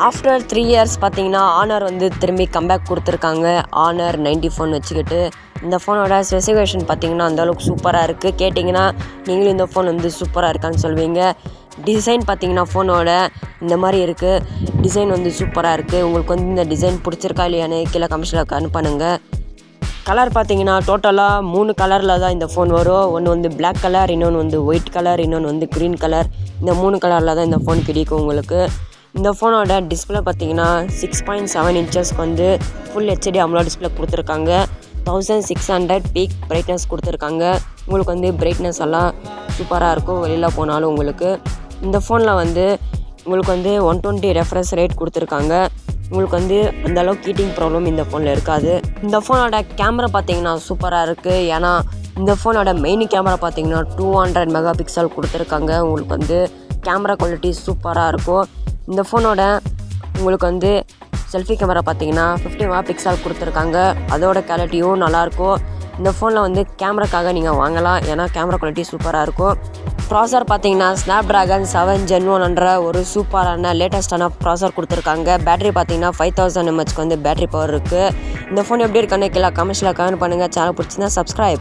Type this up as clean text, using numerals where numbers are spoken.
After 3 years பார்த்தீங்கன்னா honour வந்து திரும்பி கம்பேக் கொடுத்துருக்காங்க. ஆனர் 90 ஃபோன் வச்சுக்கிட்டு. இந்த ஃபோனோட ஸ்பெசிஃபிகேஷன் பார்த்தீங்கன்னா அந்தளவுக்கு சூப்பராக இருக்குது. கேட்டிங்கன்னா நீங்களும் இந்த ஃபோன் வந்து சூப்பராக இருக்கான்னு சொல்வீங்க. டிசைன் பார்த்தீங்கன்னா ஃபோனோட இந்த மாதிரி இருக்குது. டிசைன் வந்து சூப்பராக இருக்குது. உங்களுக்கு வந்து இந்த டிசைன் பிடிச்சிருக்கா இல்லையான்னு கீழே கமெண்ட்ஸில் அனுப்புங்க. கலர் பார்த்தீங்கன்னா டோட்டலாக 3 கலரில் தான் இந்த ஃபோன் வரும். ஒன்று வந்து பிளாக் கலர், இன்னொன்று வந்து ஒயிட் கலர், இன்னொன்று வந்து க்ரீன் கலர். இந்த 3 கலரில் தான் இந்த ஃபோன் கிடைக்கும் உங்களுக்கு. இந்த ஃபோனோட டிஸ்பிளே பார்த்தீங்கன்னா 6.7 இன்ச்சஸ்க்கு வந்து ஃபுல் ஹெச்டி அமோலட் டிஸ்பிளே கொடுத்துருக்காங்க. 1600 பீக் பிரைட்னஸ் கொடுத்துருக்காங்க. உங்களுக்கு வந்து பிரைட்னஸ் எல்லாம் சூப்பராக இருக்கும் வெளியில் போனாலும் உங்களுக்கு. இந்த ஃபோனில் வந்து உங்களுக்கு வந்து 120 ரெஃப்ரெஷ் ரேட் கொடுத்துருக்காங்க. உங்களுக்கு வந்து அந்தளவுக்கு ஹீட்டிங் ப்ராப்ளம் இந்த ஃபோனில் இருக்காது. இந்த ஃபோனோட கேமரா பார்த்தீங்கன்னா சூப்பராக இருக்குது. ஏன்னா இந்த ஃபோனோட மெயின் கேமரா பார்த்தீங்கன்னா 200 மெகா பிக்சல் கொடுத்துருக்காங்க. உங்களுக்கு வந்து கேமரா குவாலிட்டி சூப்பராக இருக்கும். இந்த ஃபோனோட உங்களுக்கு வந்து செல்ஃபி கேமரா பார்த்தீங்கன்னா 50 மெகா பிக்சல் கொடுத்துருக்காங்க. அதோட குவாலிட்டியும் நல்லாயிருக்கும். இந்த ஃபோனில் வந்து கேமராக்காக நீங்கள் வாங்கலாம். ஏன்னா கேமரா குவாலிட்டி சூப்பராக இருக்கும். ப்ராசர் பார்த்தீங்கன்னா ஸ்னாப்ட்ராகன் 7 Gen 1 ஒரு சூப்பரான லேட்டஸ்ட்டான ப்ராசர் கொடுத்துருக்காங்க. பேட்டரி பார்த்தீங்கன்னா 5000 mAh வந்து பேட்டரி பவர் இருக்குது. இந்த ஃபோன் எப்படி இருக்குன்னு கீழே கமெண்ட்ஸில் கமெண்ட் பண்ணுங்கள். சேனல் பிடிச்சிருந்தா சப்ஸ்கிரைப்.